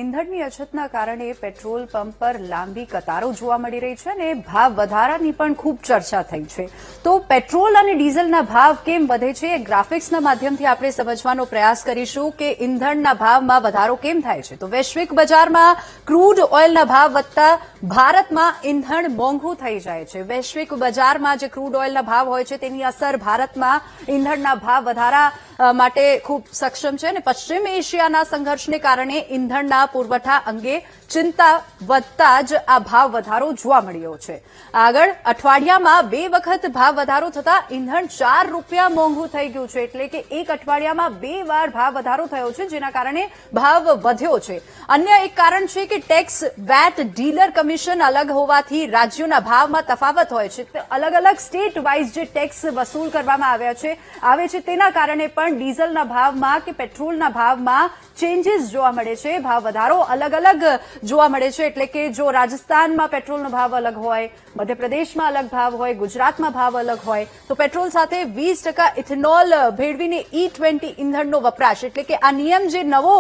ઈંધણની અછતના કારણે petrol pump પર લાંબી કતારો જોવા મળી રહી છે અને ભાવ વધારાની પણ ખૂબ ચર્ચા થઈ છે. તો પેટ્રોલ અને ડીઝલના ભાવ કેમ વધે છે એ ગ્રાફિક્સના માધ્યમથી આપણે સમજવાનો પ્રયાસ કરીશું કે ઈંધણના ભાવમાં વધારો કેમ થાય છે. તો વૈશ્વિક બજારમાં ક્રૂડ ઓઇલના ભાવ વધતા ભારતમાં ઈંધણ મોંઘું થઈ જાય છે. વૈશ્વિક બજારમાં જે ક્રૂડ ઓઇલના ભાવ હોય છે તેની અસર ભારતમાં ઈંધણના ભાવ વધારા માટે ખૂબ સક્ષમ છે અને પશ્ચિમ એશિયાના સંઘર્ષને કારણે ઈંધણના પુરવઠા અંગે ચિંતા વધતા જ આ ભાવ વધારો જોવા મળ્યો છે. આગળ અઠવાડિયામાં 2 વખત ભાવ વધારો થતા ઈંધણ ₹4 મોંઘું થઈ ગયું છે. એટલે કે એક અઠવાડિયામાં 2 વાર ભાવ વધારો થયો છે, જેના કારણે ભાવ વધ્યો છે. અન્ય એક કારણ છે કે ટેક્સ, વેટ, ડીલર કમિશન અલગ હોવાથી રાજ્યોના ભાવમાં તફાવત હોય છે. અલગ અલગ સ્ટેટ વાઇઝ જે ટેક્સ વસૂલ કરવામાં આવે છે તેના કારણે પણ ડીઝલના ભાવમાં કે પેટ્રોલના ભાવમાં ચેન્જીસ જોવા મળે છે. ભાવ વધારો અલગ અલગ જોવા મળે છે. એટલે કે જો રાજસ્થાનમાં પેટ્રોલનો ભાવ અલગ હોય, મધ્યપ્રદેશમાં અલગ ભાવ હોય, ગુજરાતમાં ભાવ અલગ હોય, તો પેટ્રોલ સાથે 20% ઇથેનોલ ભેળવીને E20 ઈંધણનો વપરાશ, એટલે કે આ નિયમ જે નવો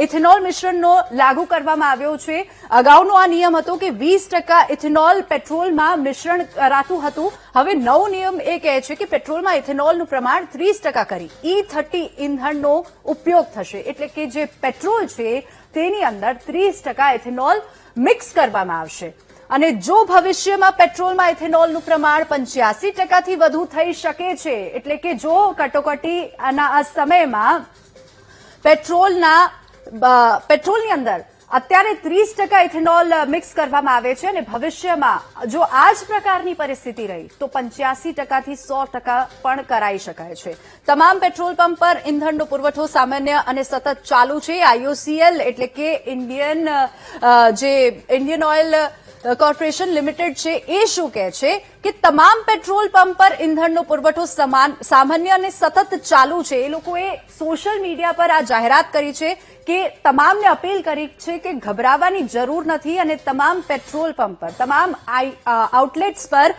ઇથેનોલ મિશ્રણનો લાગુ કરવામાં આવ્યો છે. અગાઉનો આ નિયમ હતો કે 20% ઇથેનોલ પેટ્રોલમાં મિશ્રણ કરાતું હતું. હવે નવો નિયમ એ કહે છે કે પેટ્રોલમાં ઇથેનોલનું પ્રમાણ 30% કરી E30 ઈંધણનો ઉપયોગ થશે. એટલે કે જે પેટ્રોલ છે તેની અંદર 30% ઇથેનોલ મિક્સ કરવામાં આવશે. અને જો ભવિષ્યમાં પેટ્રોલમાં ઇથેનોલનું પ્રમાણ 85%થી વધુ થઈ શકે છે, એટલે કે જો કટોકટીના આ સમયમાં પેટ્રોલની અંદર અત્યારે 30% ઇથેનોલ મિક્સ કરવામાં આવે છે અને ભવિષ્યમાં જો આ જ પ્રકારની પરિસ્થિતિ રહી તો 85%થી 100% પણ કરાઈ શકાય છે. તમામ પેટ્રોલ પંપ પર ઈંધણનો પુરવઠો સામાન્ય અને સતત ચાલુ છે. IOCL એટલે કે ઇન્ડિયન ઓઇલ કોર્પોરેશન લિમિટેડ છે એ શું કહે છે કે તમામ પેટ્રોલ પંપ પર ઈંધણનો પુરવઠો સામાન્ય અને સતત ચાલુ છે. એ લોકોએ સોશિયલ મીડિયા પર આ જાહેરાત કરી છે કે તમામને અપીલ કરી છે કે ગભરાવાની જરૂર નથી અને તમામ પેટ્રોલ પંપ પર, તમામ આઉટલેટ્સ પર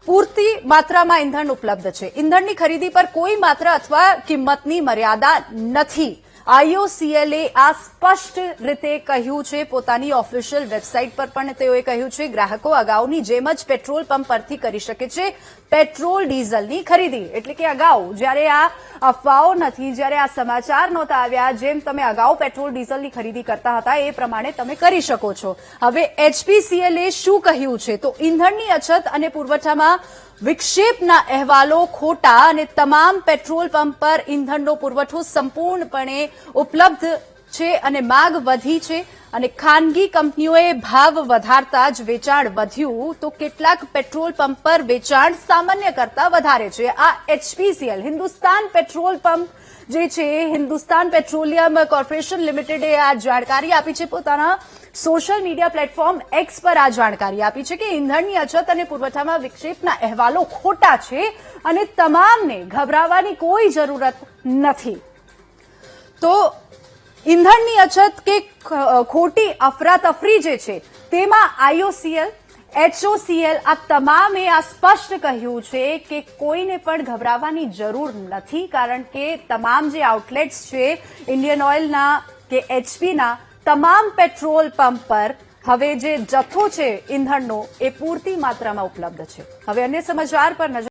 પૂરતી માત્રામાં ઈંધણ ઉપલબ્ધ છે. ઈંધણની ખરીદી પર કોઈ માત્રા અથવા કિંમતની મર્યાદા નથી. IOCL આ સ્પષ્ટ રીતે કહ્યું છે. પોતાની ઓફિશિયલ વેબસાઇટ પર પણ તેઓએ કહ્યું છે ગ્રાહકો અગાઉની જેમ જ પેટ્રોલ પંપ પરથી કરી શકે છે પેટ્રોલ ડીઝલની ખરીદી. એટલે કે અગાઉ જ્યારે આ અફવાઓ નથી, જ્યારે આ સમાચાર નહોતા આવ્યા, જેમ તમે અગાઉ પેટ્રોલ ડીઝલની ખરીદી કરતા હતા એ પ્રમાણે તમે કરી શકો છો. હવે HPCL શું કહ્યું છે તો ઈંધણની અછત અને પુરવઠામાં વિક્ષેપના અહેવાલો ખોટા અને તમામ પેટ્રોલ પંપ પર ઈંધણનો પુરવઠો સંપૂર્ણપણે ઉપલબ્ધ છે અને માંગ વધી છે અને ખાનગી કંપનીઓએ ભાવ વધારતા જ વેચાણ વધ્યું. તો કેટલાક પેટ્રોલ પંપ પર વેચાણ સામાન્ય કરતા વધારે છે. આ HPCL હિન્દુસ્તાન પેટ્રોલ પંપ જે છે, હિન્દુસ્તાન પેટ્રોલિયમ કોર્પોરેશન લિમિટેડે આ જાણકારી આપી છે. પોતાના સોશિયલ મીડિયા પ્લેટફોર્મ X પર આ જાણકારી આપી છે કે ઈંધણની અછત અને પુરવઠામાં વિક્ષેપના અહેવાલો ખોટા છે અને તમામને ગભરાવાની કોઈ જરૂરત નથી. તો ઈંધણની અછત કે ખોટી અફરાતફરી જે છે તેમાં IOCL, HOCL આ તમામે આ સ્પષ્ટ કહ્યું છે કે કોઈને પણ ગભરાવાની જરૂર નથી. કારણ કે તમામ જે આઉટલેટ્સ છે ઇન્ડિયન ઓઇલના કે HPના તમામ પેટ્રોલ પંપ પર હવે જે જથ્થો છે ઈંધણનો એ પૂરતી માત્રામાં ઉપલબ્ધ છે. હવે અન્ય સમાચાર પર નજર